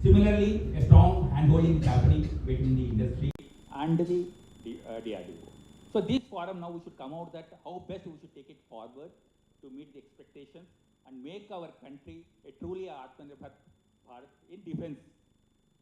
Similarly, a strong hand-holding is happening between the industry and the DRDO. So this forum now we should come out that how best we should take it forward to meet the expectations and make our country a truly Atmanirbhar Bharat in defense,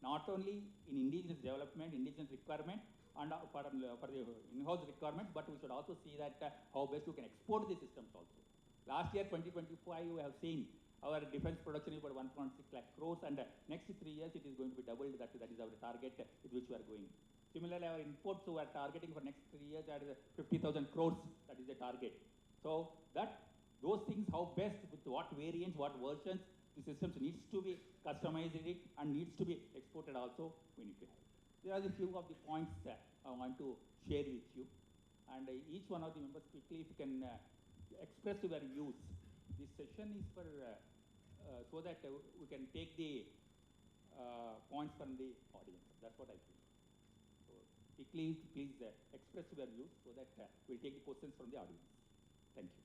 not only in indigenous development, indigenous requirement, and for the in-house requirements, but we should also see that how best we can export the systems also. Last year, 2025, we have seen our defense production is about 1.6 lakh crores, and next 3 years it is going to be doubled. That is our target with which we are going. Similarly, our imports we are targeting for next 3 years at 50,000 crores. That is the target. So those things, how best, with what variants, what versions, the systems needs to be customized and needs to be exported also, we need to have. There are a few of the points that I want to share with you. And each one of the members quickly, if you can express your views. This session is for so that we can take the points from the audience. That's what I feel. So quickly, please express your views so that we'll take the questions from the audience. Thank you.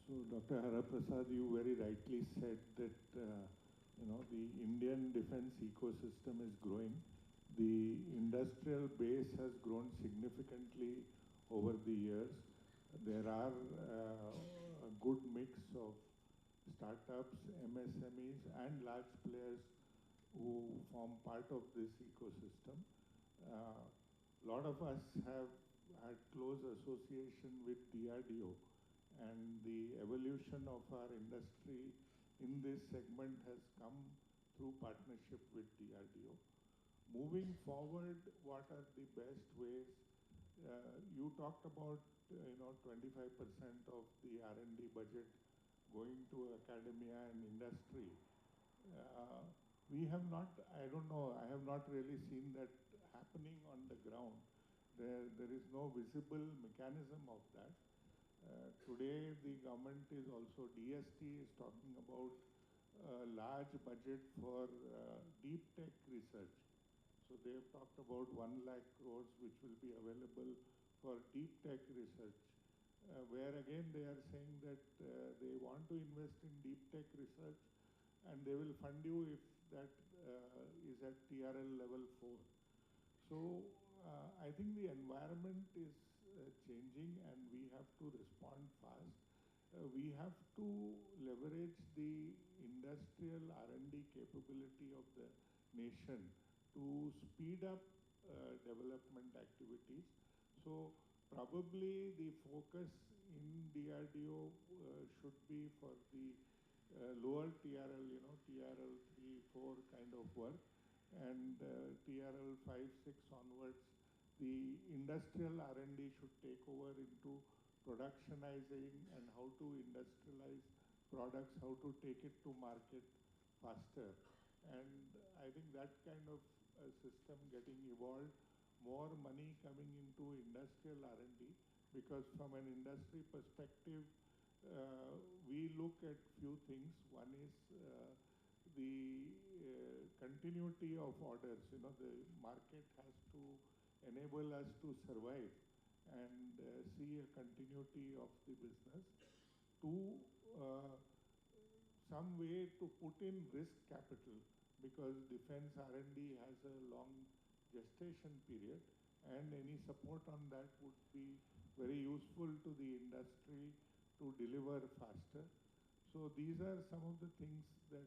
So, Dr. Haraprasad, you very rightly said that the Indian defense ecosystem is growing. The industrial base has grown significantly over the years. There are a good mix of startups, MSMEs, and large players who form part of this ecosystem. A lot of us have had close association with DRDO, and the evolution of our industry in this segment has come through partnership with DRDO. Moving forward, what are the best ways? You talked about 25% of the R&D budget going to academia and industry. We have not, I don't know, I have not really seen that happening on the ground. There is no visible mechanism of that. Today, the government is also, DST is talking about a large budget for deep tech research. So they have talked about 1 lakh crores which will be available for deep tech research, where again they are saying that they want to invest in deep tech research and they will fund you if that is at TRL level 4. So I think the environment is changing and we have to respond fast. We have to leverage the industrial R&D capability of the nation to speed up development activities. So probably the focus in DRDO should be for the lower TRL, TRL 3, 4 kind of work, and TRL 5, 6 onwards, the industrial R&D should take over into productionizing and how to industrialize products, how to take it to market faster. And I think that kind of system getting evolved, more money coming into industrial R&D, because from an industry perspective, we look at few things. One is the continuity of orders. The market has to enable us to survive and see a continuity of the business. Two, some way to put in risk capital, because defense R&D has a long gestation period, and any support on that would be very useful to the industry to deliver faster. So these are some of the things that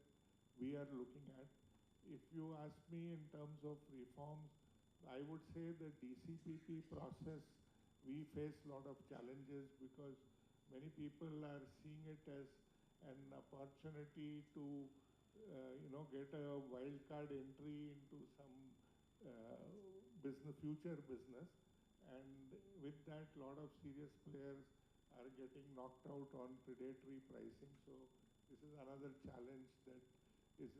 we are looking at. If you ask me in terms of reforms, I would say the DCPP process, we face a lot of challenges because many people are seeing it as an opportunity to get a wildcard entry into some future business, and with that, a lot of serious players are getting knocked out on predatory pricing. So this is another challenge that is,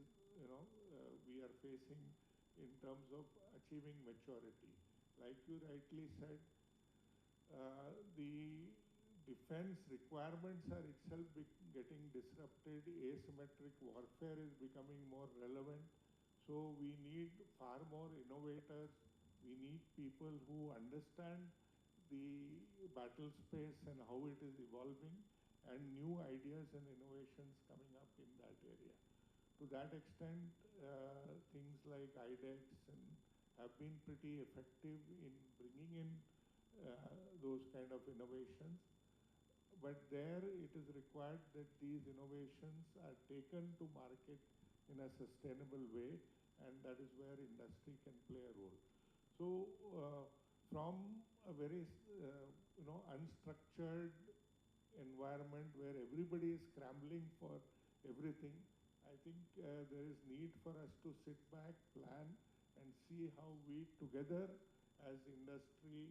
we are facing in terms of achieving maturity. Like you rightly said, the defense requirements are itself getting disrupted. Asymmetric warfare is becoming more relevant. So we need far more innovators. We need people who understand the battle space and how it is evolving, and new ideas and innovations coming up in that area. To that extent, things like IDEX and have been pretty effective in bringing in those kind of innovations. But there it is required that these innovations are taken to market in a sustainable way, and that is where industry can play a role. So from a very unstructured environment where everybody is scrambling for everything, I think there is need for us to sit back, plan, and see how we together as industry,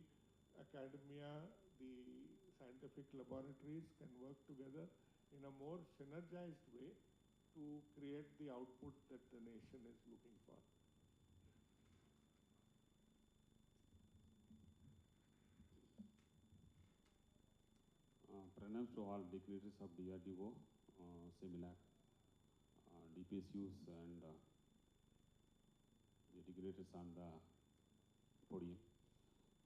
academia, the scientific laboratories can work together in a more synergized way to create the output that the nation is looking for. Pranam to all dignitaries of DRDO, CEMILAC, DPSUs and the dignitaries on the podium.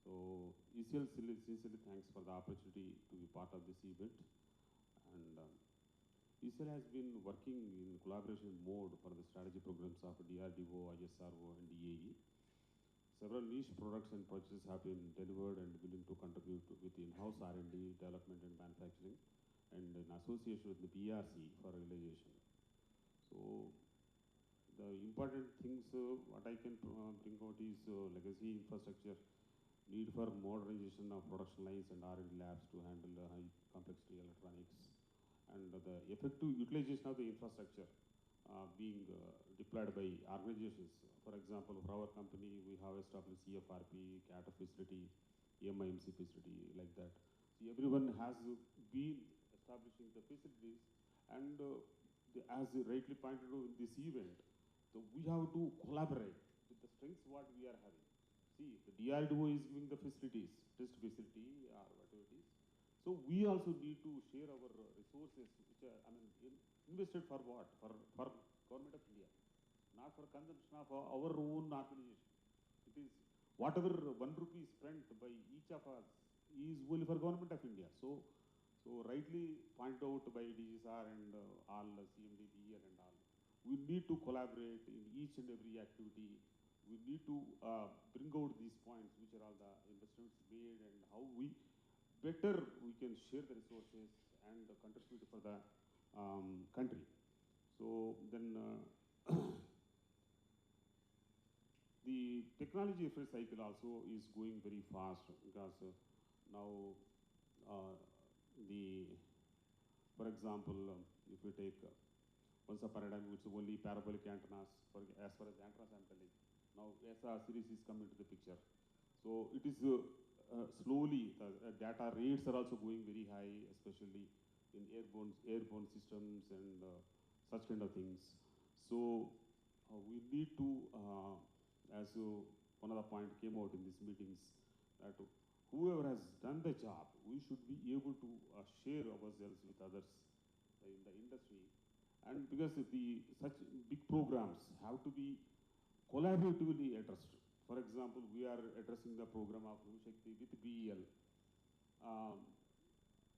So ECL sincerely thanks for the opportunity to be part of this event. And ECL has been working in collaboration mode for the strategy programs of DRDO, ISRO and DAE. Several niche products and projects have been delivered and willing to contribute with in-house R&D, development and manufacturing, and in association with the BRC for realization. So the important things what I can bring out is legacy infrastructure, need for modernization of production lines and R&D labs to handle high complexity electronics, and the effective utilization of the infrastructure being deployed by organizations. For example, for our company, we have established CFRP, CATA facility, MIMC facility, like that. So everyone has been establishing the facilities, and as you rightly pointed out in this event, so we have to collaborate with the strengths what we are having. See, the DRDO is giving the facilities, test facility or whatever it is. So we also need to share our resources, which are, invested for what? For Government of India, not for consumption of our own organization. It is whatever 1 rupee spent by each of us is only for Government of India. So rightly pointed out by DGSR and all CMD, BEL and all. We need to collaborate in each and every activity. We need to bring out these points, which are all the investments made and how we better we can share the resources and contribute for the country. So then the technology refresh cycle also is going very fast because now for example, if you take once a paradigm, which is only parabolic antennas, as far as antennas I'm telling. Now SR series is coming to the picture. So it is slowly, the data rates are also going very high, especially in airborne systems and such kind of things. So we need to, as one of the point came out in these meetings, that whoever has done the job, we should be able to share ourselves with others in the industry. And because such big programs have to be collaboratively addressed. For example, we are addressing the program of Shakti with BEL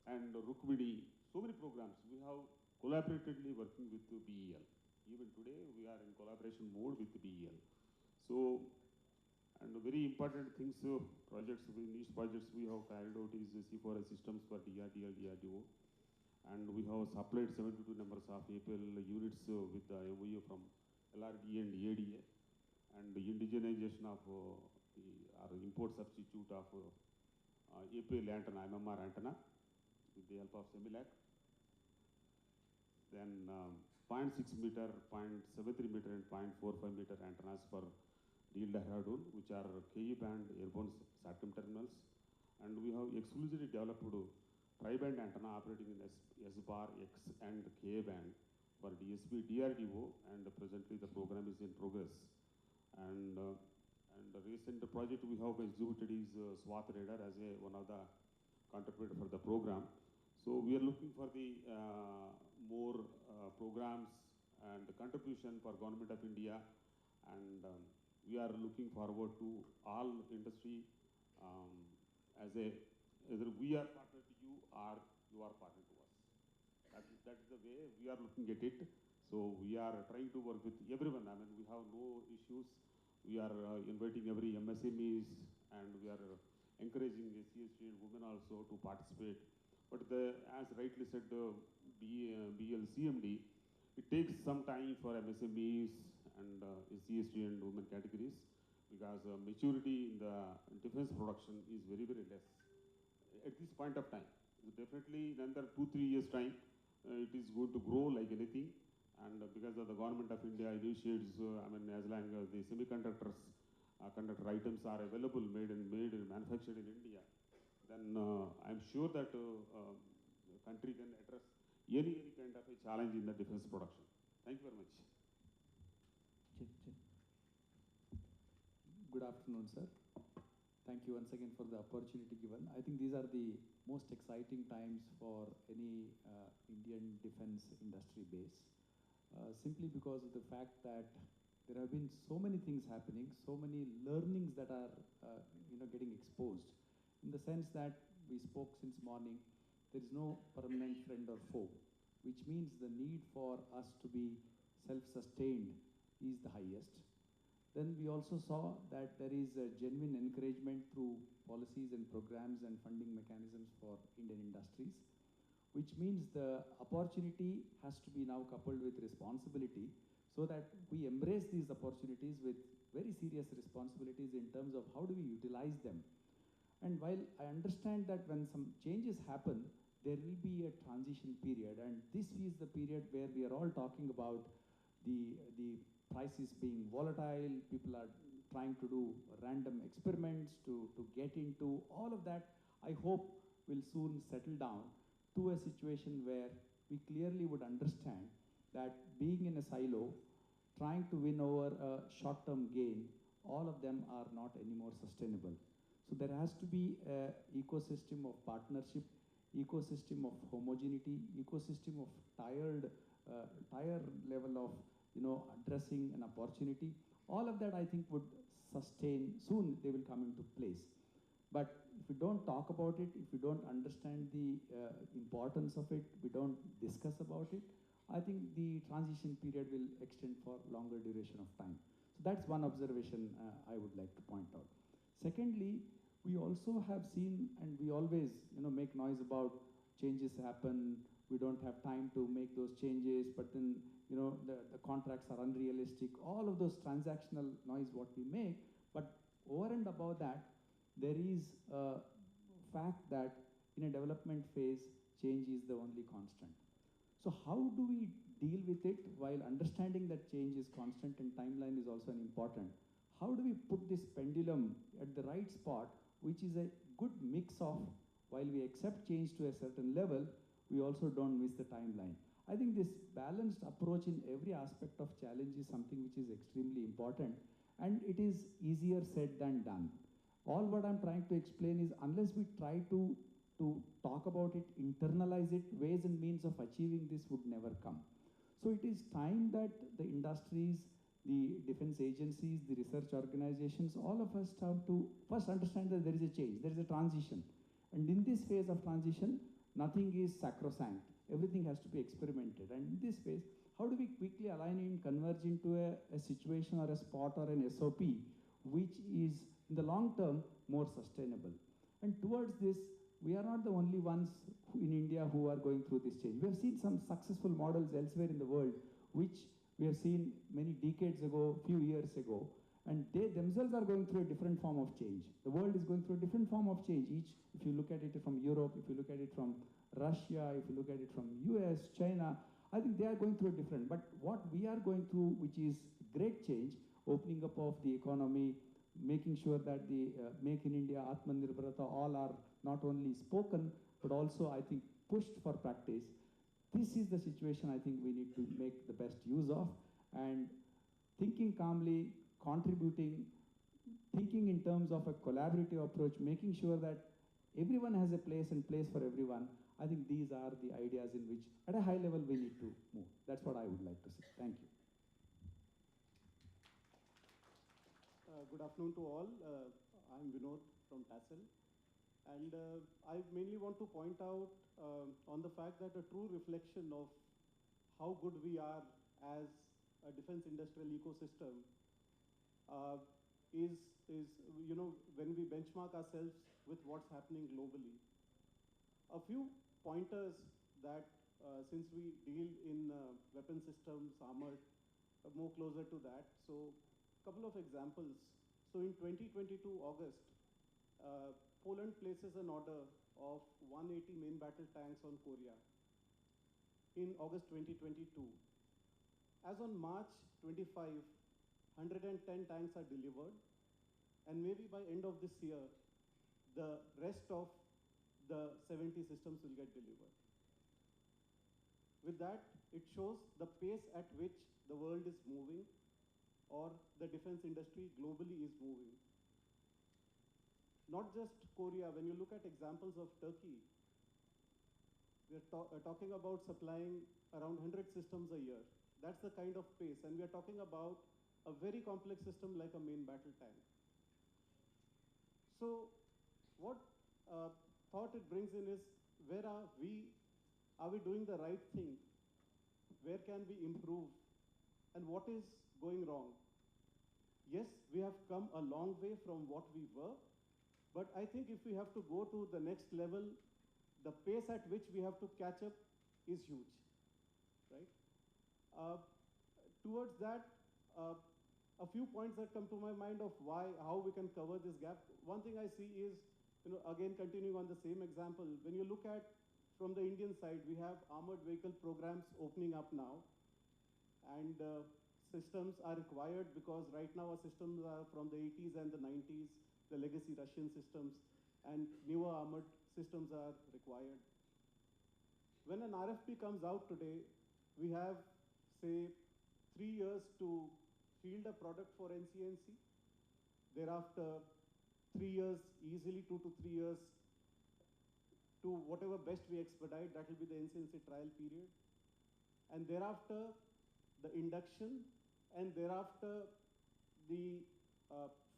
and Rukmini. So many programs we have collaboratively working with BEL. Even today, we are in collaboration mode with BEL. So, and very important things, projects, niche projects we have carried out is C4I systems for DRDO. And we have supplied 72 numbers of APL units with the MOU from LRD and ADA, and the indigenization of our import substitute of APL antenna, MMR antenna, with the help of CEMILAC. Then 0.6 meter, 0.73 meter and 0.45 meter antennas for DL Dehradun, which are KE band airborne SATCOM terminals. And we have exclusively developed tri-band antenna operating in S-bar, X and K band for DSP DRDO, and presently the program is in progress. And the recent project we have executed is SWAT radar as one of the contributor for the program. So we are looking for the more programs and contribution for Government of India, and we are looking forward to all industry as either we are partner to you or you are partner to us. That is the way we are looking at it. So we are trying to work with everyone. I mean, we have no issues. We are inviting every MSMEs, and we are encouraging the CST and women also to participate. But as rightly said, BLCMD, it takes some time for MSMEs and CST and women categories, because maturity in the defense production is very, very less at this point of time. So definitely in another 2-3 years time, it is going to grow like anything. And because of the government of India initiates, I mean, as long as the semiconductors, conductor items are available, made and manufactured in India, then I'm sure that the country can address any kind of a challenge in the defense production. Thank you very much. Good afternoon, sir. Thank you once again for the opportunity given. I think these are the most exciting times for any Indian defense industry base, simply because of the fact that there have been so many things happening, so many learnings that are getting exposed, in the sense that we spoke since morning, there is no permanent friend or foe, which means the need for us to be self-sustained is the highest. Then we also saw that there is a genuine encouragement through policies and programs and funding mechanisms for Indian industries, which means the opportunity has to be now coupled with responsibility, so that we embrace these opportunities with very serious responsibilities in terms of how do we utilize them. And while I understand that when some changes happen, there will be a transition period, and this is the period where we are all talking about the prices being volatile, people are trying to do random experiments to get into all of that. I hope will soon settle down to a situation where we clearly would understand that being in a silo, trying to win over a short-term gain, all of them are not anymore sustainable. So there has to be an ecosystem of partnership, ecosystem of homogeneity, ecosystem of tire level of addressing an opportunity. All of that I think would sustain, soon they will come into place. But if we don't talk about it, if we don't understand the importance of it, we don't discuss about it, I think the transition period will extend for longer duration of time. So that's one observation I would like to point out. Secondly, we also have seen, and we always make noise about changes happen, we don't have time to make those changes, but then the contracts are unrealistic, all of those transactional noise what we make. But over and above that, there is a fact that in a development phase, change is the only constant. So how do we deal with it while understanding that change is constant and timeline is also an important? How do we put this pendulum at the right spot, which is a good mix of, while we accept change to a certain level, we also don't miss the timeline. I think this balanced approach in every aspect of challenge is something which is extremely important, and it is easier said than done. All what I'm trying to explain is, unless we try to talk about it, internalize it, ways and means of achieving this would never come. So it is time that the industries, the defense agencies, the research organizations, all of us have to first understand that there is a change, there is a transition. And in this phase of transition, nothing is sacrosanct. Everything has to be experimented. And in this phase, how do we quickly align and converge into a situation or a spot or an SOP, which is in the long term more sustainable? And towards this, we are not the only ones in India who are going through this change. We have seen some successful models elsewhere in the world, which we have seen many decades ago, few years ago, and they themselves are going through a different form of change. The world is going through a different form of change. If you look at it from Europe, if you look at it from Russia, if you look at it from US, China, I think they are going through a different. But what we are going through, which is great change, opening up of the economy, making sure that the Make in India, Atmanirbharata, all are not only spoken, but also I think pushed for practice. This is the situation I think we need to make the best use of, and thinking calmly, contributing, thinking in terms of a collaborative approach, making sure that everyone has a place and place for everyone. I think these are the ideas in which, at a high level, we need to move. That's what I would like to say. Thank you. Good afternoon to all. I'm Vinod from TASL. And I mainly want to point out on the fact that a true reflection of how good we are as a defense industrial ecosystem uh, is, you know, when we benchmark ourselves with what's happening globally. A few pointers that since we deal in weapon systems, armored, more closer to that. So a couple of examples. So in 2022 August, Poland places an order of 180 main battle tanks on Korea in August 2022. As on March 25, 110 tanks are delivered, and maybe by end of this year, the rest of the 70 systems will get delivered. With that, it shows the pace at which the world is moving, or the defense industry globally is moving. Not just Korea, when you look at examples of Turkey, we're talking about supplying around 100 systems a year. That's the kind of pace, and we're talking about a very complex system like a main battle tank. So what thought it brings in is, where are we? Are we doing the right thing? Where can we improve? And what is going wrong? Yes, we have come a long way from what we were, but I think if we have to go to the next level, the pace at which we have to catch up is huge, right? Towards that, a few points that come to my mind of how we can cover this gap. One thing I see is, you know, again continuing on the same example, when you look at from the Indian side, we have armored vehicle programs opening up now, and systems are required because right now our systems are from the 80s and the 90s, the legacy Russian systems, and newer armored systems are required. When an RFP comes out today, we have, say, 3 years to field a product for NCNC. Thereafter, 3 years, easily 2 to 3 years, to whatever best we expedite, that will be the NCNC trial period. And thereafter, the induction, and thereafter, the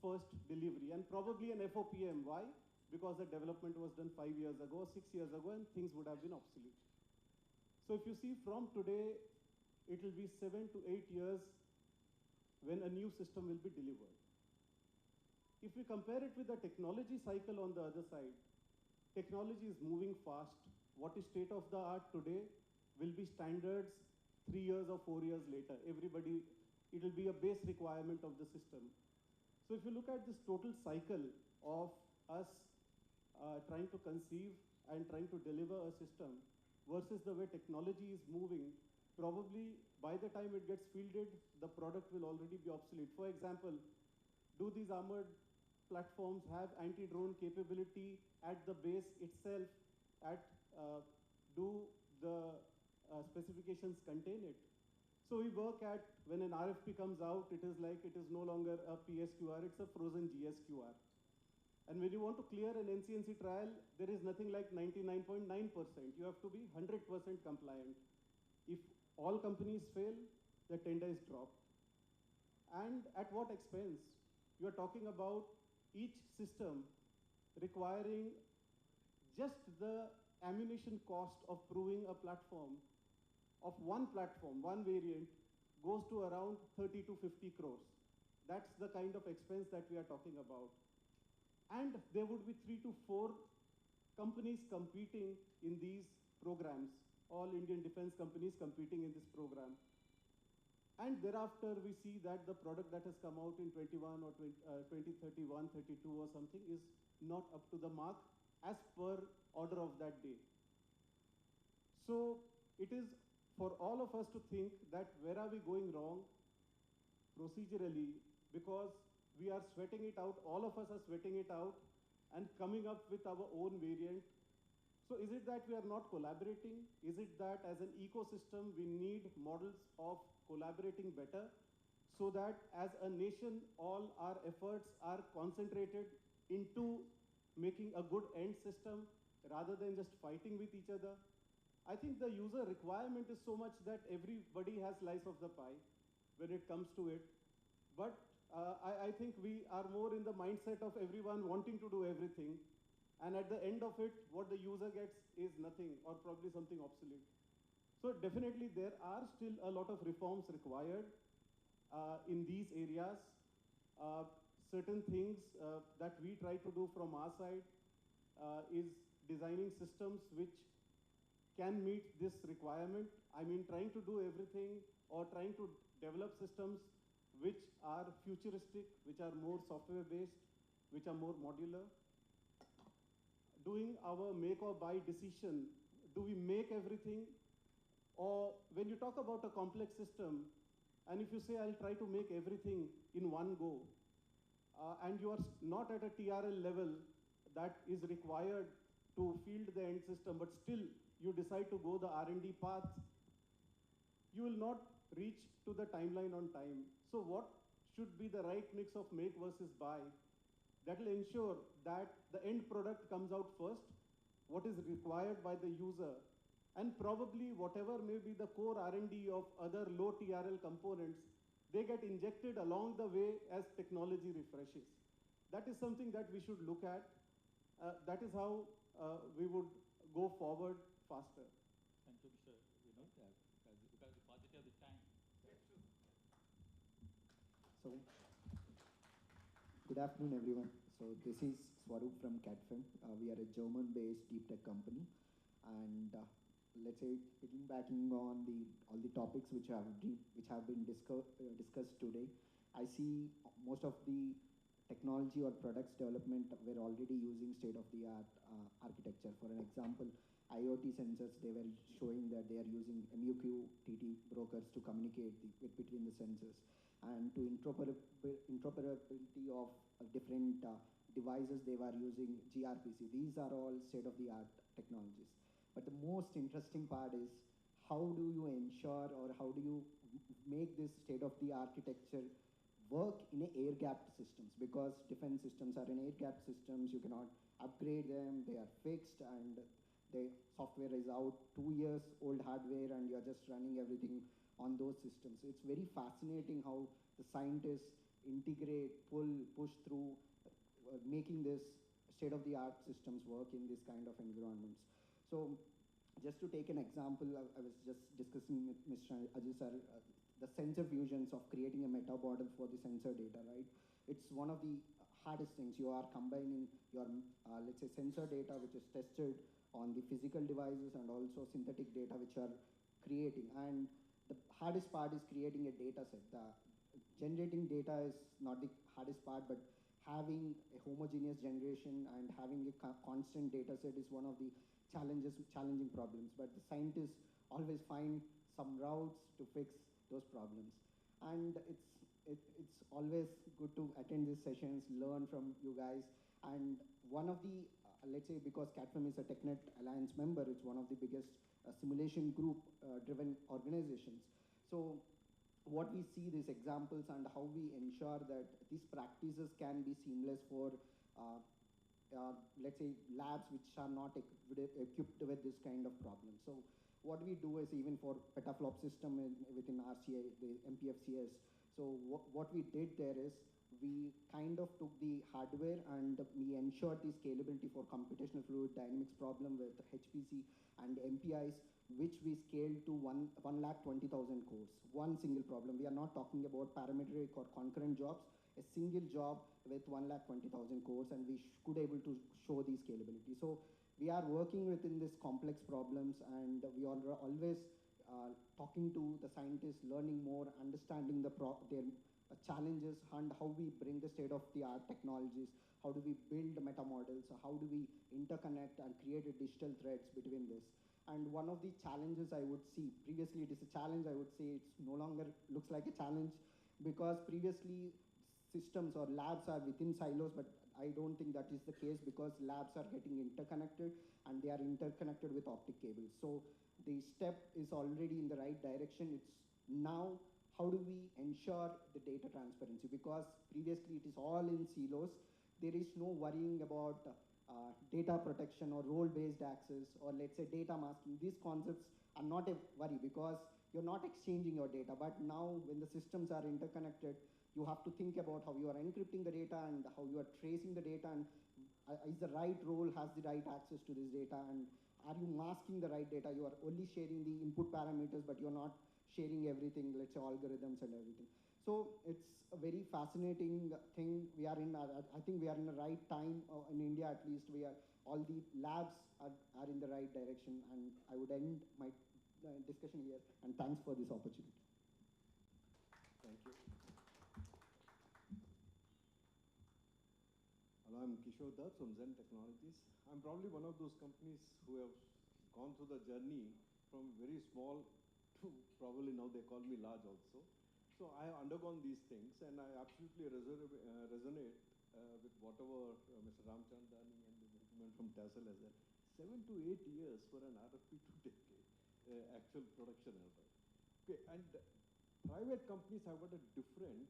first delivery, and probably an FOPM. Why? Because the development was done 5 years ago, 6 years ago, and things would have been obsolete. So if you see from today, it will be 7 to 8 years when a new system will be delivered. If we compare it with the technology cycle on the other side, technology is moving fast. What is state of the art today will be standards 3 years or 4 years later. Everybody, it will be a base requirement of the system. So if you look at this total cycle of us trying to conceive and trying to deliver a system versus the way technology is moving, probably by the time it gets fielded, the product will already be obsolete. For example, do these armored platforms have anti-drone capability at the base itself? Do the specifications contain it? So we work at, when an RFP comes out, it is like, it is no longer a PSQR, it's a frozen GSQR. And when you want to clear an NCNC trial, there is nothing like 99.9%. You have to be 100% compliant. If all companies fail, the tender is dropped. And at what expense? You are talking about each system requiring just the ammunition cost of proving a platform, of one platform, one variant, goes to around 30 to 50 crores. That's the kind of expense that we are talking about. And there would be 3 to 4 companies competing in these programs, all Indian defense companies competing in this program. And thereafter, we see that the product that has come out in 21 or 2031, 32 or something is not up to the mark as per order of that day. So it is for all of us to think that where are we going wrong procedurally, because we are sweating it out, all of us are sweating it out and coming up with our own variant. So is it that we are not collaborating? Is it that as an ecosystem we need models of collaborating better so that as a nation all our efforts are concentrated into making a good end system rather than just fighting with each other? I think the user requirement is so much that everybody has slice of the pie when it comes to it. But I think we are more in the mindset of everyone wanting to do everything. and at the end of it, what the user gets is nothing or probably something obsolete. So definitely there are still a lot of reforms required in these areas. Certain things that we try to do from our side is designing systems which can meet this requirement. I mean, trying to do everything or trying to develop systems which are futuristic, which are more software based, which are more modular. Doing our make or buy decision, do we make everything? Or when you talk about a complex system, and if you say, I'll try to make everything in one go, and you are not at a TRL level that is required to field the end system, but still you decide to go the R&D path, you will not reach to the timeline on time. So what should be the right mix of make versus buy? That will ensure that the end product comes out first, what is required by the user, and probably whatever may be the core R&D of other low TRL components, they get injected along the way as technology refreshes. That is something that we should look at. That is how we would go forward faster. Thank you, Mr. Vinod, because the paucity of the time. So, good afternoon, everyone. So, this is Swaroop from CADFEM. We are a German-based deep tech company, and let's say piggybacking on all the topics which have been discussed today, I see most of the technology or products development we're already using state-of-the-art architecture. For an example, IoT sensors, they were showing that they are using MQTT brokers to communicate between the sensors, and to interoperability of different devices, they were using gRPC. These are all state-of-the-art technologies. But the most interesting part is how do you ensure or how do you make this state-of-the-art architecture work in air-gapped systems? Because defense systems are in air-gapped systems, you cannot upgrade them, they are fixed, and the software is out 2 years old hardware, and you're just running everything on those systems. So it's very fascinating how the scientists integrate, push through, making this state-of-the-art systems work in this kind of environments. So just to take an example, I was just discussing with Mr. Ajay sir, the sensor fusions of creating a meta model for the sensor data, right? It's one of the hardest things. You are combining your, let's say, sensor data, which is tested on the physical devices, and also synthetic data, which are creating. And the hardest part is creating a data set. Generating data is not the hardest part, but having a homogeneous generation and having a constant data set is one of the challenging problems. But the scientists always find some routes to fix those problems. And it's always good to attend these sessions, learn from you guys. And one of the, let's say, because CADFEM is a TechNet Alliance member, it's one of the biggest simulation group driven organizations. So what we see these examples and how we ensure that these practices can be seamless for let's say labs which are not equipped with this kind of problem. So what we do is, even for petaflop system within RCA, the MPFCS, so what we did there is we kind of took the hardware and we ensured the scalability for computational fluid dynamics problem with HPC and MPIs, which we scaled to 1,20,000 cores, one single problem. We are not talking about parametric or concurrent jobs, a single job with 1,20,000 cores, and we could able to show the scalability. So we are working within this complex problems, and we are always talking to the scientists, learning more, understanding their challenges, and how we bring the state-of-the-art technologies, how do we build meta models, how do we interconnect and create a digital threads between this. And one of the challenges I would see, previously it is a challenge, I would say it's no longer looks like a challenge, because previously systems or labs are within silos, but I don't think that is the case, because labs are getting interconnected and they are interconnected with optic cables. So the step is already in the right direction. It's now how do we ensure the data transparency, because previously it is all in silos. There is no worrying about data protection or role-based access, or let's say data masking. These concepts are not a worry, because you're not exchanging your data. But now when the systems are interconnected, you have to think about how you are encrypting the data and how you are tracing the data, and is the right role, has the right access to this data, and are you masking the right data? You are only sharing the input parameters, but you're not sharing everything, let's say algorithms and everything. So it's a very fascinating thing. We are in, I think we are in the right time in India, at least we are, all the labs are in the right direction, and I would end my discussion here, and thanks for this opportunity. Thank you. Hello, I'm Kishore Dutt from Zen Technologies. I'm probably one of those companies who have gone through the journey from very small to probably now they call me large also. So I have undergone these things, and I absolutely resonate with whatever Mr. Ramchandani and the gentleman from TASL has said. 7 to 8 years for an RFP to take actual production order. Okay, and private companies have got a different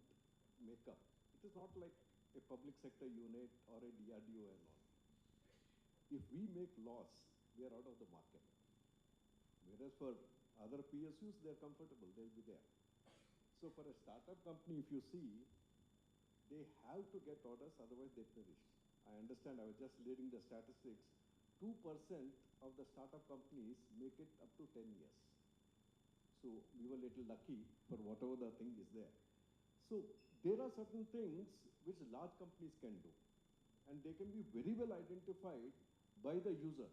makeup. It is not like a public sector unit or a DRDO and all. If we make loss, we are out of the market. Whereas for other PSUs, they're comfortable, they'll be there. So for a startup company, if you see, they have to get orders, otherwise they perish. I understand, I was just reading the statistics. 2% of the startup companies make it up to 10 years. So we were a little lucky for whatever the thing is there. So there are certain things which large companies can do, and they can be very well identified by the users.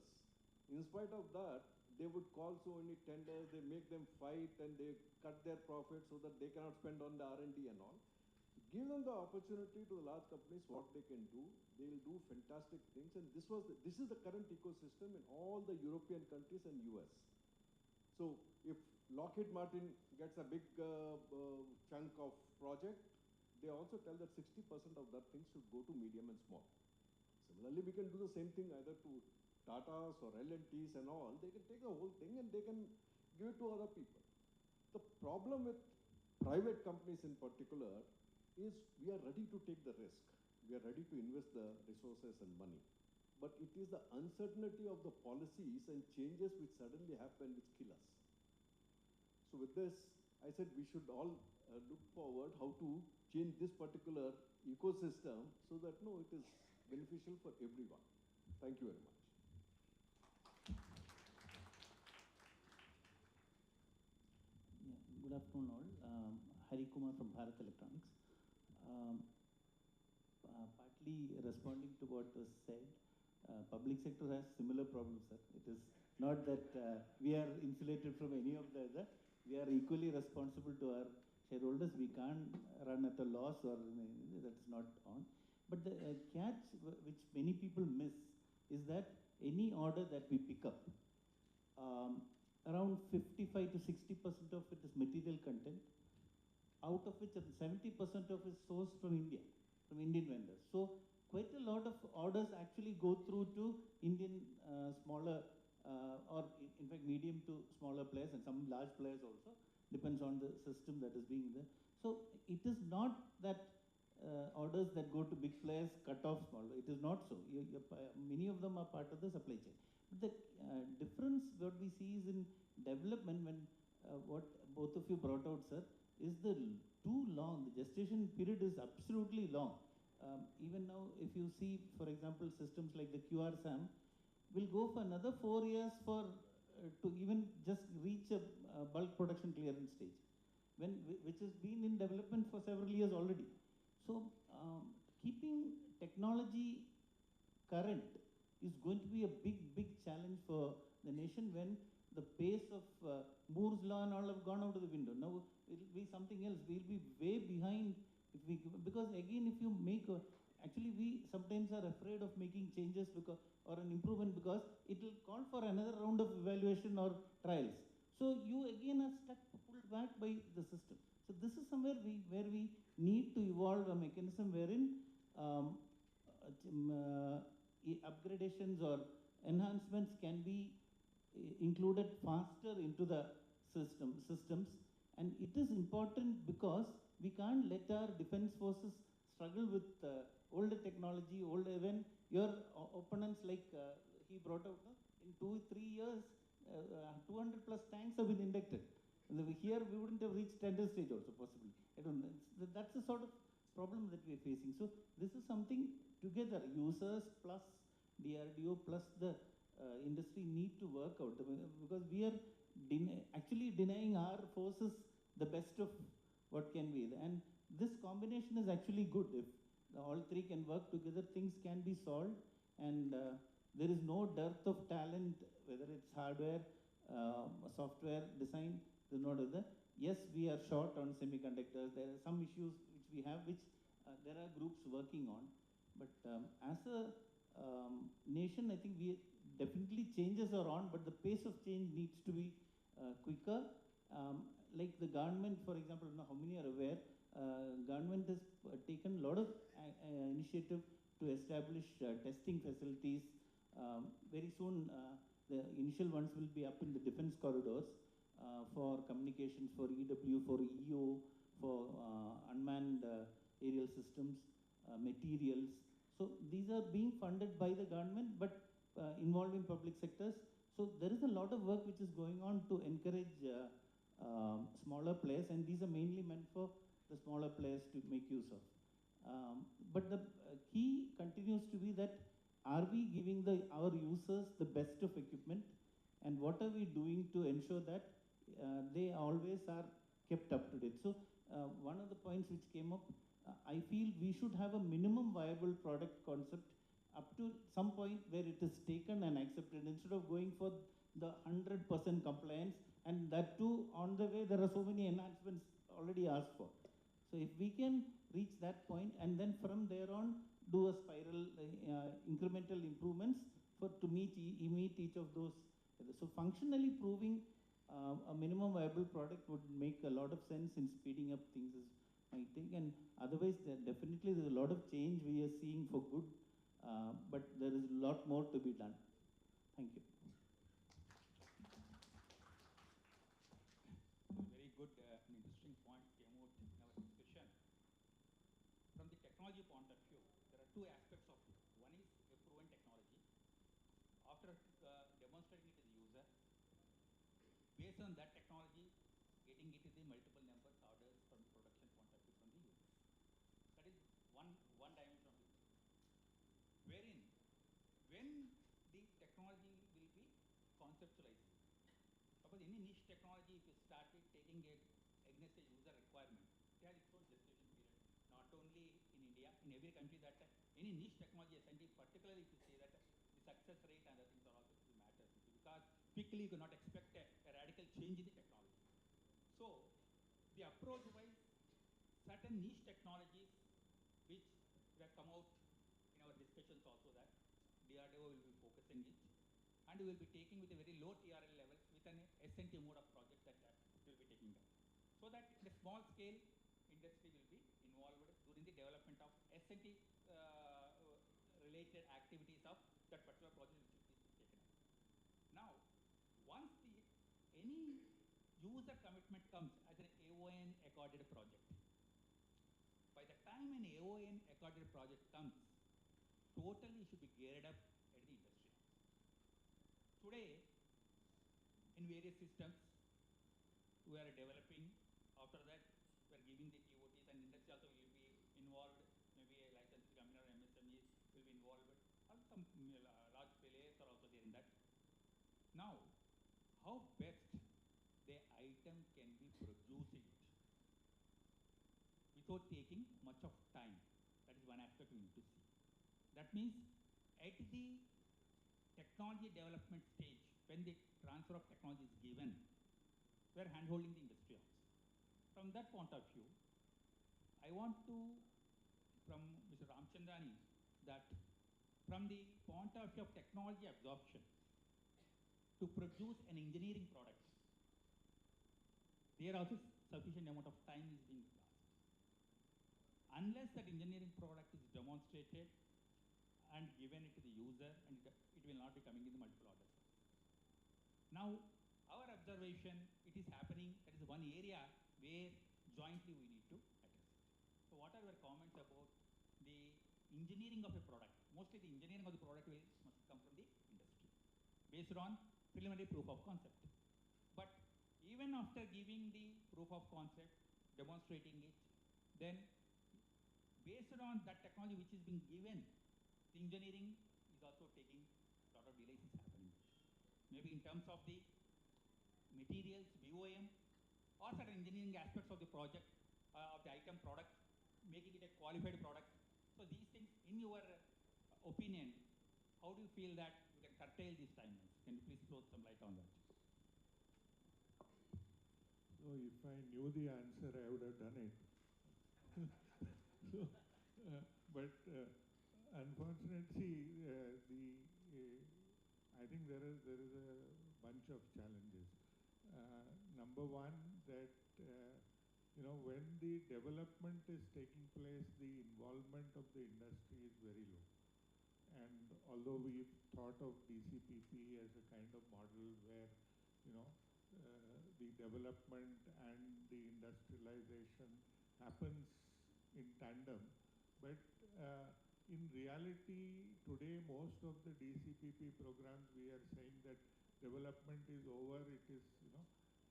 In spite of that, they would call so many tenders, they make them fight, and they cut their profits so that they cannot spend on the R&D and all. Give them the opportunity to the large companies, what they can do. They will do fantastic things, and this is the current ecosystem in all the European countries and US. So if Lockheed Martin gets a big chunk of project, they also tell that 60% of that thing should go to medium and small. Similarly, we can do the same thing either to Tatas or L&Ts and all. They can take the whole thing and they can give it to other people. The problem with private companies in particular is we are ready to take the risk. We are ready to invest the resources and money. But it is the uncertainty of the policies and changes which suddenly happen which kill us. So with this, I said we should all look forward how to change this particular ecosystem so that it is beneficial for everyone. Thank you very much. Yeah, good afternoon all. Hari Kumar from Bharat Electronics. Partly responding to what was said, public sector has similar problems, sir. It is not that we are insulated from any of the other. We are equally responsible to our shareholders. We can't run at a loss, or that's not on. But the catch which many people miss is that any order that we pick up, around 55 to 60% of it is material content, out of which 70% of it is sourced from India, from Indian vendors. So quite a lot of orders actually go through to Indian smaller or in fact medium to smaller players, and some large players also, depends on the system that is being there. So it is not that orders that go to big players cut off smaller. It is not so. Many of them are part of the supply chain. But the difference what we see is in development, when what both of you brought out, sir, is the too long. The gestation period is absolutely long. Even now, if you see, for example, systems like the QRSAM will go for another 4 years for to even just reach a bulk production clearance stage, which has been in development for several years already. So keeping technology current is going to be a big challenge for the nation when the pace of Moore's law and all have gone out of the window. Now it will be something else. We will be way behind because again, if you make actually we sometimes are afraid of making changes or an improvement because it will call for another round of evaluation or trials. So you again are pulled back by the system. So this is somewhere where we need to evolve a mechanism wherein upgradations or enhancements can be included faster into the systems. And it is important because we can't let our defense forces struggle with older technology, when your opponents like he brought out, in 2-3 years, 200 plus tanks have been inducted. Here we wouldn't have reached tender stage also possibly. I don't know. That's the sort of problem that we are facing. So this is something together, users plus DRDO plus the industry need to work out, because we are actually denying our forces the best of what can be. And this combination is actually good. If all three can work together, things can be solved, and there is no dearth of talent, whether it's hardware, software, design, there's no other. Yes, we are short on semiconductors. There are some issues which we have, which there are groups working on. But as a nation, I think we definitely changes are on, but the pace of change needs to be quicker. Like the government, for example, you know, how many are aware, government has taken a lot of initiative to establish testing facilities. Very soon, the initial ones will be up in the defense corridors for communications, for EW, for EO, for unmanned aerial systems, materials. So these are being funded by the government, but involving public sectors. So there is a lot of work which is going on to encourage smaller players, and these are mainly meant for the smaller players to make use of. But the key continues to be that, are we giving our users the best of equipment, and what are we doing to ensure that they always are kept up to date? So one of the points which came up, I feel we should have a minimum viable product concept up to some point where it is taken and accepted, instead of going for the 100% compliance, and that too on the way there are so many enhancements already asked for. So if we can reach that point, and then from there on do a spiral incremental improvements to meet each of those. So functionally proving a minimum viable product would make a lot of sense in speeding up things, is my take. And otherwise, definitely there's a lot of change we are seeing for good, but there is a lot more to be done. Thank you. Very good, interesting points came out in our discussion. From the technology point of view, there are two aspects of it. One is a proven technology. After demonstrating it to the user, based on that technology, getting it to the multiple numbers orders from the production point of view from the users. That is one dimension of it. Wherein, when the technology will be conceptualized. Suppose any niche technology, if you started taking it against a user requirement, it has its own gestation period. Not only in India, in every country, that any niche technology, SNT, particularly if you say that the success rate and other things are also matters, because quickly you cannot expect a radical change in the technology. So the approach wise, certain niche technologies which have come out in our discussions also, that DRDO will be focusing it, and we will be taking with a very low TRL levels with an SNT mode of project that will be taking up. So that in a small scale, industry will be involved during the development of SNT related activities of that particular project which is taken up. Now, once any user commitment comes as an AON accorded project, by the time an AON accorded project comes, totally should be geared up at the industry. Today, in various systems, we are developing. After that, we are giving the TOTs, and industry also will be involved. Maybe a licensed company or MSME will be involved. Or some large players are also there in that. Now, how best the item can be produced without taking much of time? That is one aspect we need to see. That means at the technology development stage, when the transfer of technology is given, we are handholding the industry also. From that point of view, I want to, from Mr. Ramchandrani, that from the point of view of technology absorption, to produce an engineering product, there also sufficient amount of time is being lost. Unless that engineering product is demonstrated and given it to the user, and it will not be coming in the multiple orders. Now, our observation, it is happening, that is one area where jointly we need to address it. So what are your comments about the engineering of a product? Mostly the engineering of the product must come from the industry, based on preliminary proof of concept. But even after giving the proof of concept, demonstrating it, then based on that technology which is being given, the engineering is also taking a lot of delays is happening. Maybe in terms of the materials, BOM, or certain engineering aspects of the project, of the item product, making it a qualified product. So these things, in your opinion, how do you feel that you can curtail these timelines? Can you please throw some light on that? So if I knew the answer, I would have done it. So, but unfortunately, I think there is a bunch of challenges. Number one, that when the development is taking place, the involvement of the industry is very low. And although we've thought of DCPP as a kind of model where, the development and the industrialization happens in tandem, but in reality, today, most of the DCPP programs, we are saying that development is over, it is,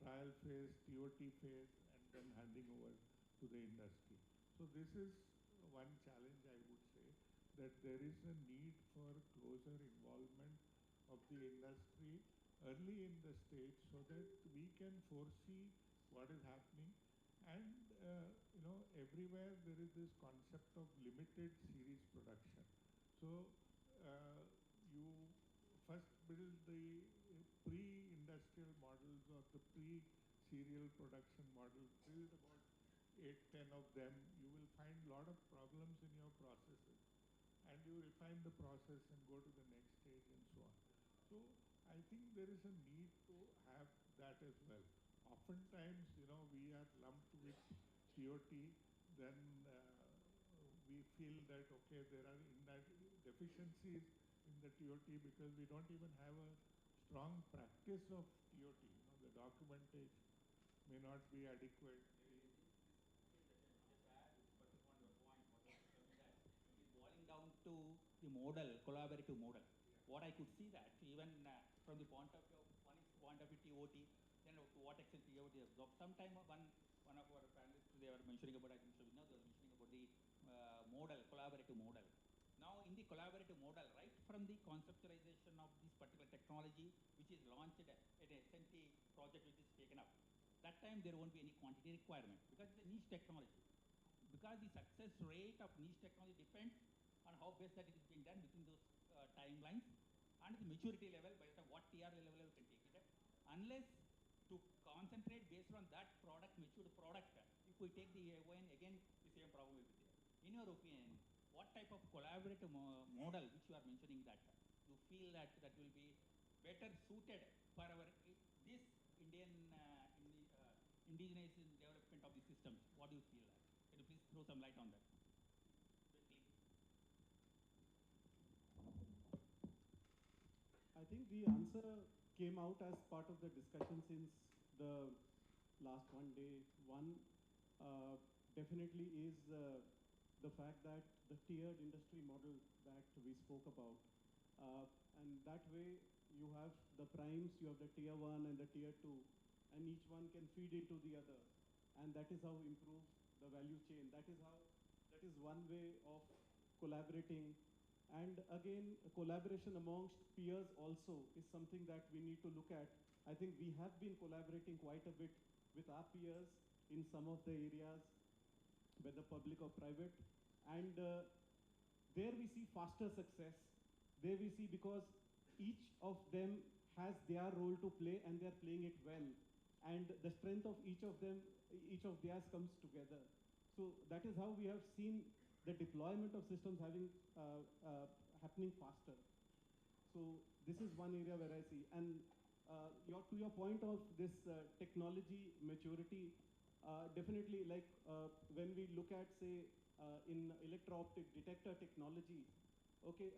trial phase, TOT phase, and then handing over to the industry. So this is one challenge, I would say, that there is a need for closer involvement of the industry early in the stage so that we can foresee what is happening. And, everywhere there is this concept of limited series production. So you first build the pre-industrial models or the pre-serial production models, build about 8, 10 of them. You will find a lot of problems in your processes. And you refine the process and go to the next stage and so on. So I think there is a need to have that as well. Oftentimes, we are lumped with TOT, then we feel that, okay, there are deficiencies in the TOT because we don't even have a strong practice of TOT. The documentation may not be adequate. Boiling down to the model, collaborative model. What I could see that even from the point of view, one is point of view TOT, then to what extent TOT is absorbed. Sometime one of our panelists, they were mentioning about, I think so, they were mentioning about the model, collaborative model. Now in the collaborative model, right from the conceptualization of this particular technology, which is launched at an SNT project which is taken up, that time there won't be any quantity requirement because it's a niche technology. Because the success rate of niche technology depends on how best that it is being done within those timelines and the maturity level, based on what TR level we can take it at. Unless to concentrate based on that product, matured product, if we take the AON, again, the same problem will be there. In your opinion, what type of collaborative model, which you are mentioning that, you feel that that will be better suited for our, this Indian, indigenous development of the systems? What do you feel that? Can you please throw some light on that? I think the answer came out as part of the discussion since the last one day. One definitely is the fact that the tiered industry model that we spoke about. And that way you have the primes, you have the tier 1 and the tier 2, and each one can feed into the other. And that is how improve the value chain. That is one way of collaborating. And again, collaboration amongst peers also is something that we need to look at. I think we have been collaborating quite a bit with our peers in some of the areas, whether public or private. And there we see faster success. There we see because each of them has their role to play and they're playing it well. And the strength of each of them, each of theirs comes together. So that is how we have seen the deployment of systems happening faster. So this is one area where I see. And to your point of this technology maturity, definitely like when we look at, say, in electro-optic detector technology, okay,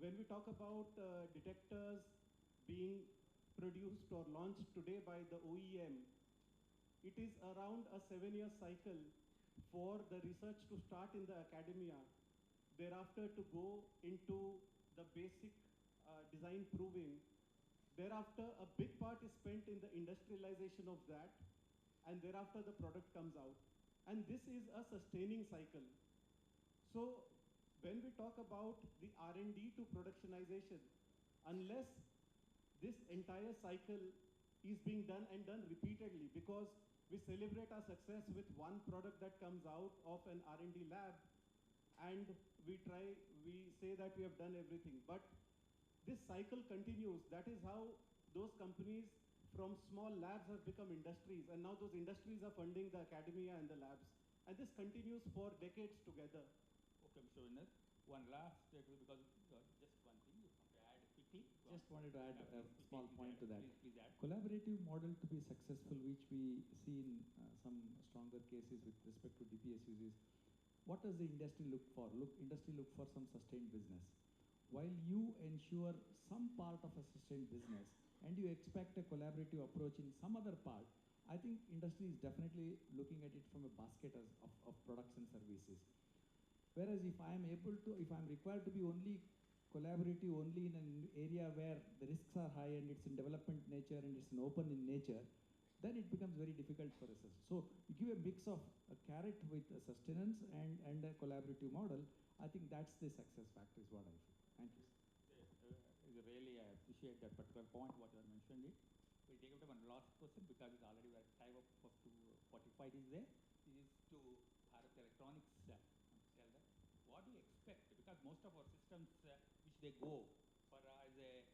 when we talk about detectors being produced or launched today by the OEM, it is around a 7-year cycle for the research to start in the academia, thereafter to go into the basic design proving. Thereafter, a big part is spent in the industrialization of that, and thereafter the product comes out. And this is a sustaining cycle. So when we talk about the R&D to productionization, unless this entire cycle is being done and done repeatedly, because we celebrate our success with one product that comes out of an R&D lab, and we say that we have done everything. But this cycle continues. That is how those companies from small labs have become industries, and now those industries are funding the academia and the labs. And this continues for decades together. Okay, Mr. Vinod. One last, because just one thing you want to add quickly. Just wanted to add a Please, small please point add. to that. Please add. Collaborative model to be successful, which we see in some stronger cases with respect to DPSUs, is what does the industry look for? Industry look for some sustained business. While you ensure some part of a sustained business and you expect a collaborative approach in some other part, I think industry is definitely looking at it from a basket of products and services. Whereas if I am required to be only collaborative only in an area where the risks are high and it's in development nature and it's an open in nature, then it becomes very difficult for us. So you give a mix of a carrot with a sustenance and a collaborative model. I think that's the success factor is what I feel. Thank you. Really, I appreciate that particular point, what you have mentioned it. We'll take up to one last question because it's already we are time up to 45 is there. This is to Bharat Electronics. Tell that. What do you expect? Because most of our systems which they go for as a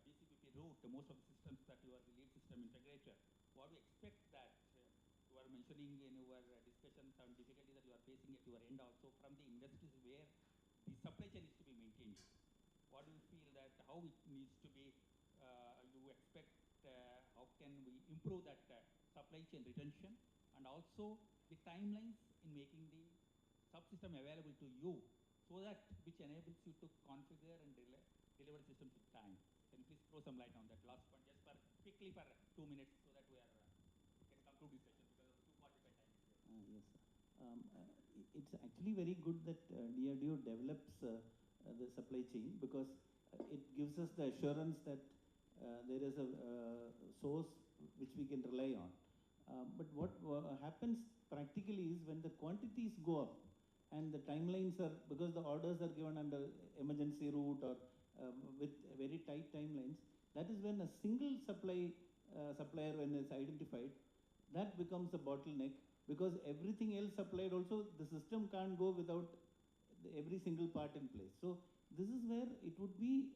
DCPP route, most of the systems that you are the lead system integrator, what do you expect that you are mentioning in your discussions and difficulties that you are facing at your end also from the industries where the supply chain is to be maintained? What do you feel that how it needs to be, you expect, how can we improve that supply chain retention and also the timelines in making the subsystem available to you so that which enables you to configure and deliver systems with time. Can you please throw some light on that last point just for quickly for 2 minutes so that we can conclude this session because of 2:45 time. Yes, sir. It's actually very good that DRDO develops the supply chain because it gives us the assurance that there is a source which we can rely on. But what happens practically is when the quantities go up and the timelines are, because the orders are given under emergency route or with very tight timelines, that is when a single supplier when it's identified, that becomes a bottleneck because everything else supplied also, the system can't go without every single part in place. So this is where it would be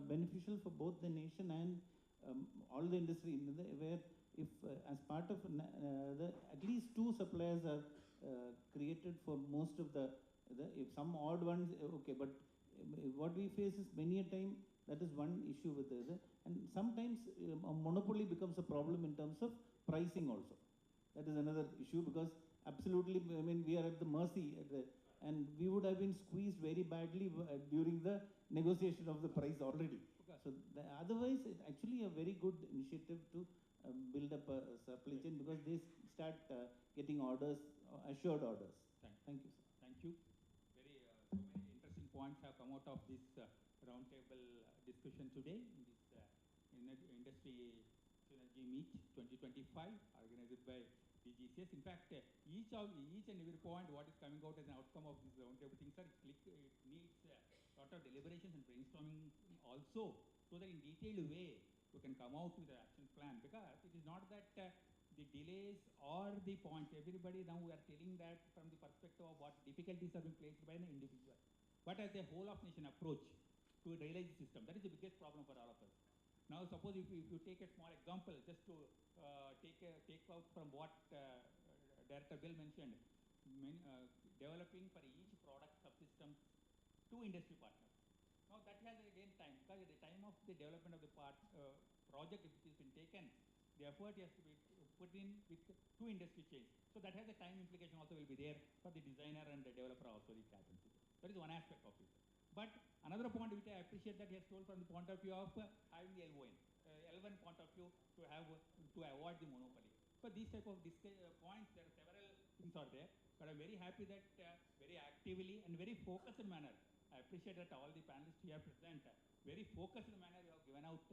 beneficial for both the nation and all the industry, where if as part of at least 2 suppliers are created for most of the if some odd ones, okay, but what we face is many a time that is one issue with the other, and sometimes a monopoly becomes a problem in terms of pricing also. That is another issue because absolutely, I mean, we are at the mercy and we would have been squeezed very badly during the negotiation of the price already. So otherwise, it's actually a very good initiative to build up a supply chain because they start getting orders, assured orders. Thank you, sir. Thank you. Very so many interesting points have come out of this roundtable discussion today in this industry synergy meet 2025 organized by DGCS. In fact, each and every point what is coming out as an outcome of this roundtable thing, sir, it needs a lot of deliberations and brainstorming also, so that in detailed way we can come out with an action plan. Because it is not that the delays or the points, everybody now we are telling that from the perspective of what difficulties have been placed by an individual, but as a whole of nation approach to realize the system. That is the biggest problem for all of us. Now, suppose if you take a small example, just to take out from what Director Bill mentioned, developing for each product subsystem 2 industry partners. Now, that has again time, because at the time of the development of the project, if it has been taken, the effort has to be put in with 2 industry chains. So that has a time implication also will be there for the designer and the developer also. That is one aspect of it. But another point which I appreciate that he has told from the point of view of having the LON, L1 point of view to avoid the monopoly. So these type of points, there are several things are there, but I'm very happy that very actively and very focused manner, I appreciate that all the panelists here present, very focused manner you have given out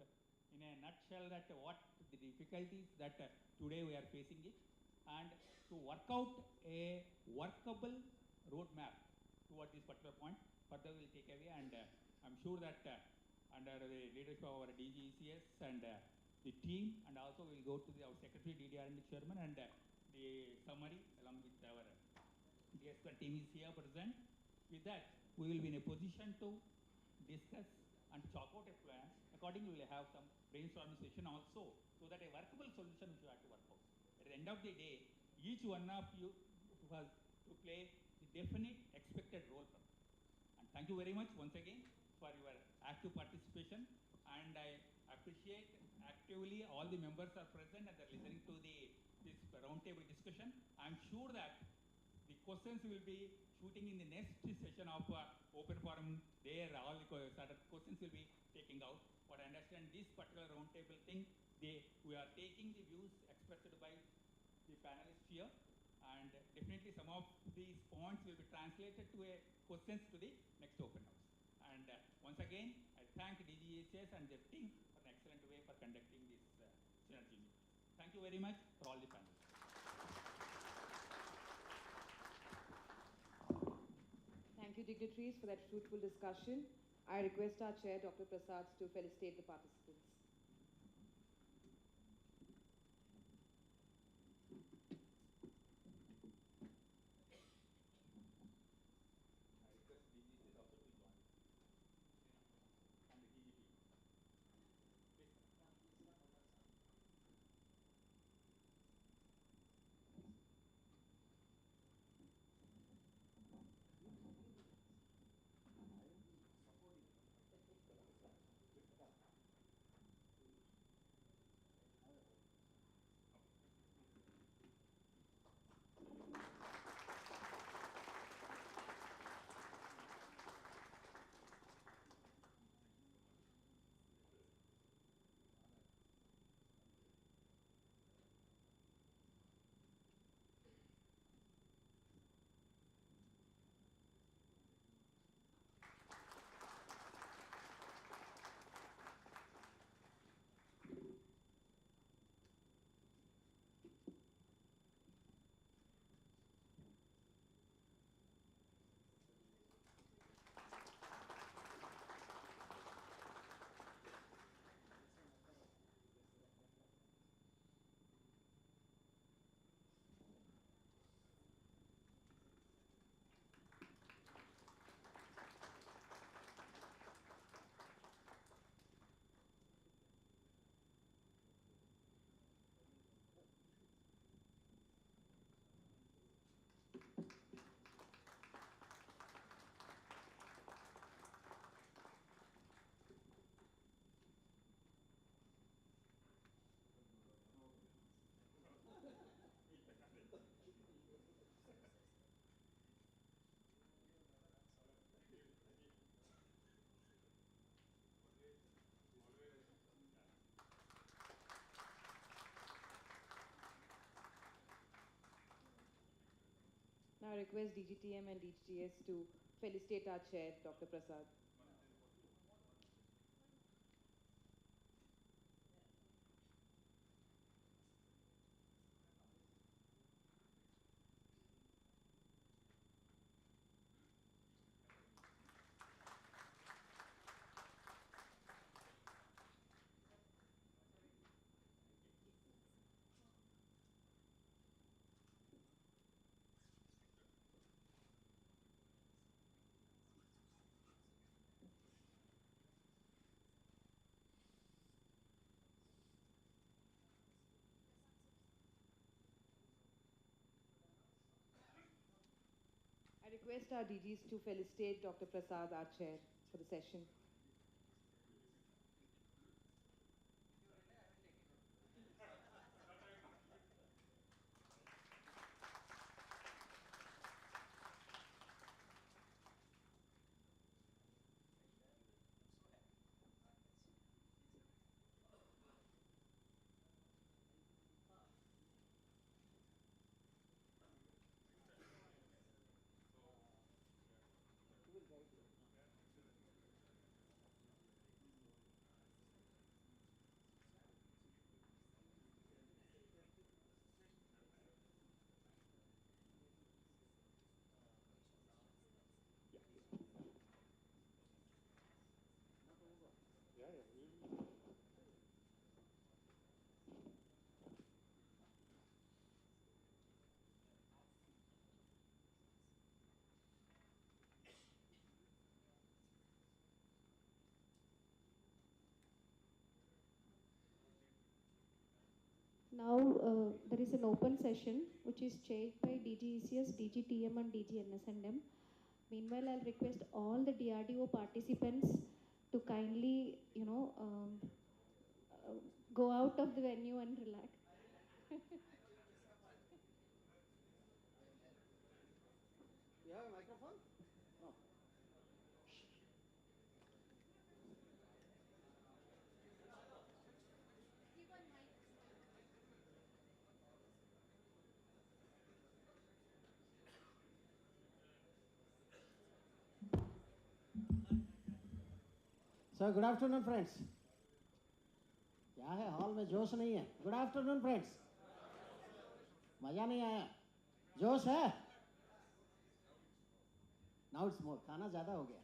in a nutshell that what the difficulties that today we are facing it, and to work out a workable roadmap toward this particular point. Further, we'll take away, and I'm sure that under the leadership of our DGECS and the team, and also we'll go to our Secretary, DDR&D Chairman, and the summary along with our the expert team is here present. With that, we will be in a position to discuss and chalk out a plan. Accordingly, we will have some brainstorming session also, so that a workable solution which we have to work out. At the end of the day, each one of you has to play the definite expected role from. And thank you very much once again for your active participation. And I appreciate actively all the members are present and they're listening to this roundtable discussion. I'm sure that the questions will be shooting in the next session of open forum. There, all the certain questions will be taking out. But I understand this particular roundtable thing, we are taking the views expressed by the panelists here, and definitely some of these points will be translated to a questions to the next open house. And once again, I thank DGHS and their team for an excellent way for conducting this synergy meeting. Thank you very much for all the panelists. Thank you, dignitaries, for that fruitful discussion. I request our chair, Dr. Prasad, to felicitate the participants. I request DGHS also to join. And the DGP. Please. Now I request DGTM and DGS to felicitate our chair, Dr. Prasad. I request our DGs to felicitate Dr. Prasad, our chair, for the session. Now there is an open session which is chaired by DG ECS, DG TM and DG NSNM. Meanwhile, I'll request all the DRDO participants to kindly, go out of the venue and relax. You have a microphone? No. So good afternoon friends. क्या है hall में जोश नहीं है? Good afternoon friends. मजा नहीं आया? जोश है? Now it's more. खाना ज़्यादा हो गया,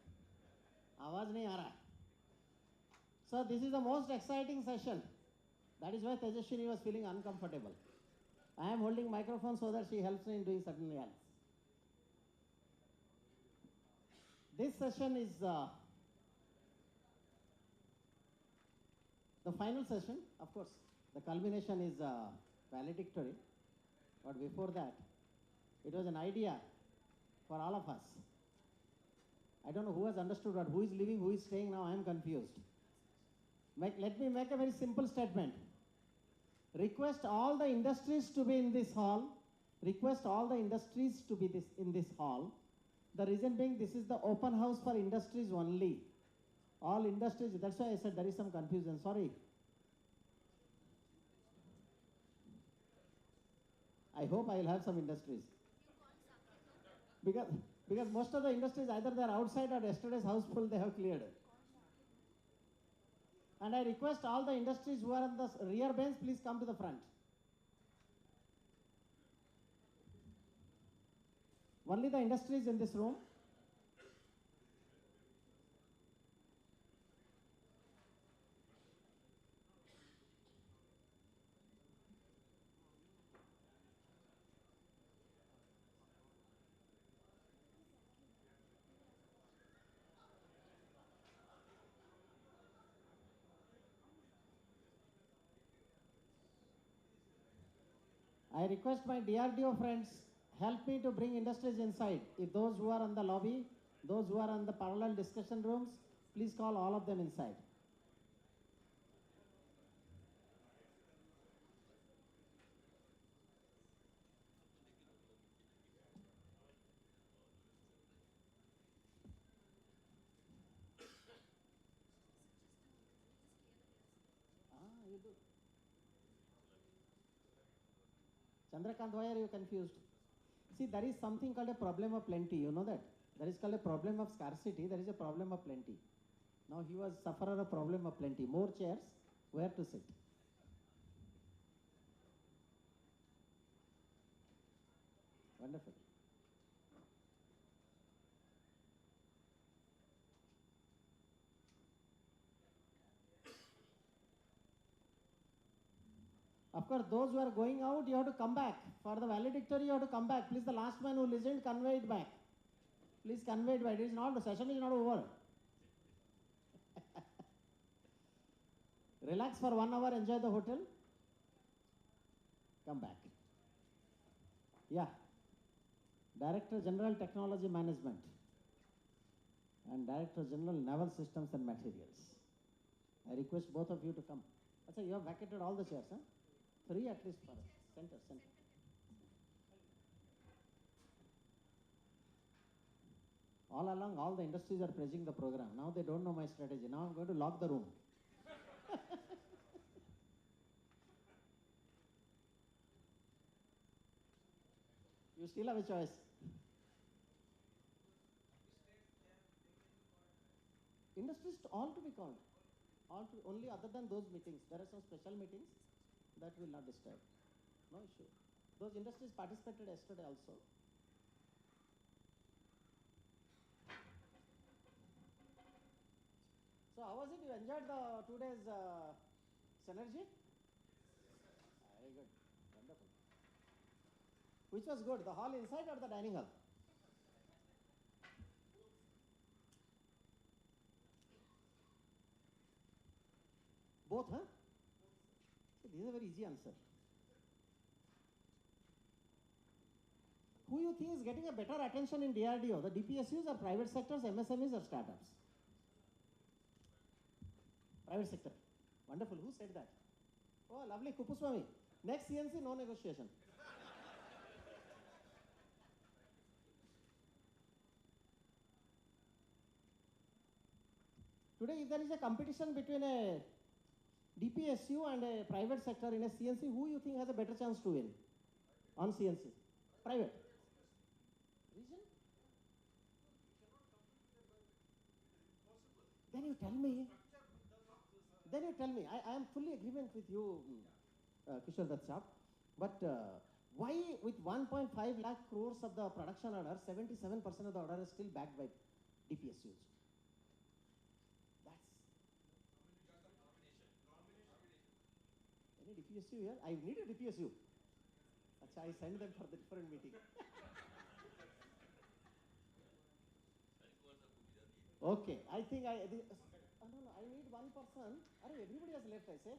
आवाज़ नहीं आ रहा है. So this is the most exciting session. That is why Tejaswini was feeling uncomfortable. I am holding microphone so that she helps me in doing something else. This session is the final session. Of course, the culmination is valedictory. But before that, it was an idea for all of us. I don't know who has understood what, who is leaving, who is staying now. I am confused. Let me make a very simple statement. Request all the industries to be in this hall. Request all the industries to be in this hall. The reason being, this is the open house for industries only. All industries, that's why I said there is some confusion, sorry. I hope I will have some industries. Because most of the industries, either they are outside or yesterday's house full, they have cleared. And I request all the industries who are on the rear bench, please come to the front. Only the industries in this room. I request my DRDO friends, help me to bring industries inside. If those who are on the lobby, those who are on the parallel discussion rooms, please call all of them inside. You do. Chandrakant, why are you confused? See, there is something called a problem of plenty, you know that? There is called a problem of scarcity, there is a problem of plenty. Now he was sufferer of problem of plenty. More chairs, where to sit? Wonderful. Of course, those who are going out, you have to come back. For the valedictory, you have to come back. Please, the last man who listened, convey it back. Please convey it back. It is not, the session is not over. Relax for 1 hour, enjoy the hotel. Come back. Yeah. Director General Technology Management and Director General Naval Systems and Materials. I request both of you to come. Achha, you have vacated all the chairs, huh? 3 at least for us. Center. All along, all the industries are praising the program. Now they don't know my strategy. Now I'm going to lock the room. You still have a choice. Industries all to be called. Only other than those meetings. There are some special meetings that will not disturb. No issue. Those industries participated yesterday also. So how was it? You enjoyed the 2 days synergy? Very good. Wonderful. Which was good? The hall inside or the dining hall? Both, huh? This is a very easy answer. who you think is getting a better attention in DRDO, the DPSUs or private sectors, MSMEs or startups? Private sector. Wonderful. Who said that? Oh, lovely. Kupuswamy. Next CNC, no negotiation. Today, if there is a competition between a DPSU and a private sector in a CNC, who you think has a better chance to win on CNC? Private. Reason? Then you tell me. I am fully agreement with you, Kishore Dutt Saab. But why with 1.5 lakh crores of the production order, 77% of the order is still backed by DPSUs? Any DPSU here? I need a DPSU. Achha, I send them for the different meeting. Okay, I think I need one person. Everybody has left, I say.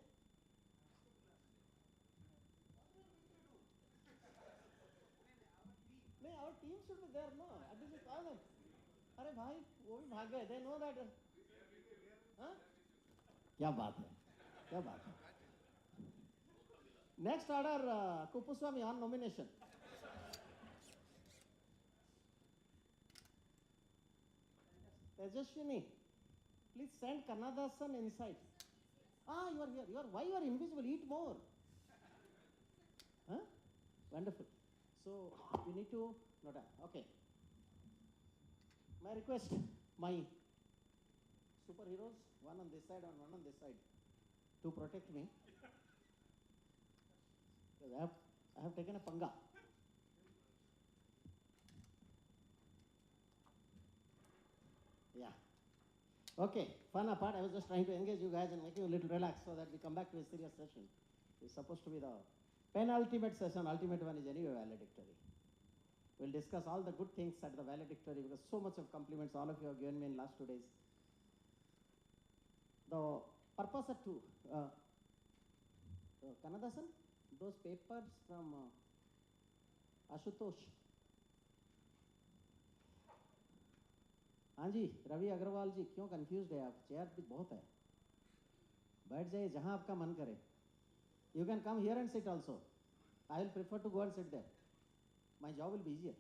No, our team should be there, no? At least we call them. Arey bhai, wo bhi bhag gaye. They know that. Huh? Kya baat hai? Kya baat hai? Next order, Kupuswamy on nomination. Tejaswini, please send Kannadasan inside. Ah, you are here. Why you are invisible? Eat more. Huh? Wonderful. So you need to note that. Okay. My request, my superheroes, one on this side and one on this side, to protect me. Because I have taken a panga. Yeah. Okay, fun apart, I was just trying to engage you guys and make you a little relaxed so that we come back to a serious session. It's supposed to be the penultimate session. Ultimate one is anyway valedictory. We'll discuss all the good things at the valedictory because so much of compliments all of you have given me in last 2 days. The purpose of Kannadasan, those papers from Ashutosh. हाँ जी, रवि अग्रवाल जी, क्यों confused है आप? Chair भी बहुत है, बैठ जाइए जहाँ आपका मन करे. You can come here and sit also. I will prefer to go and sit there. My job will be easier.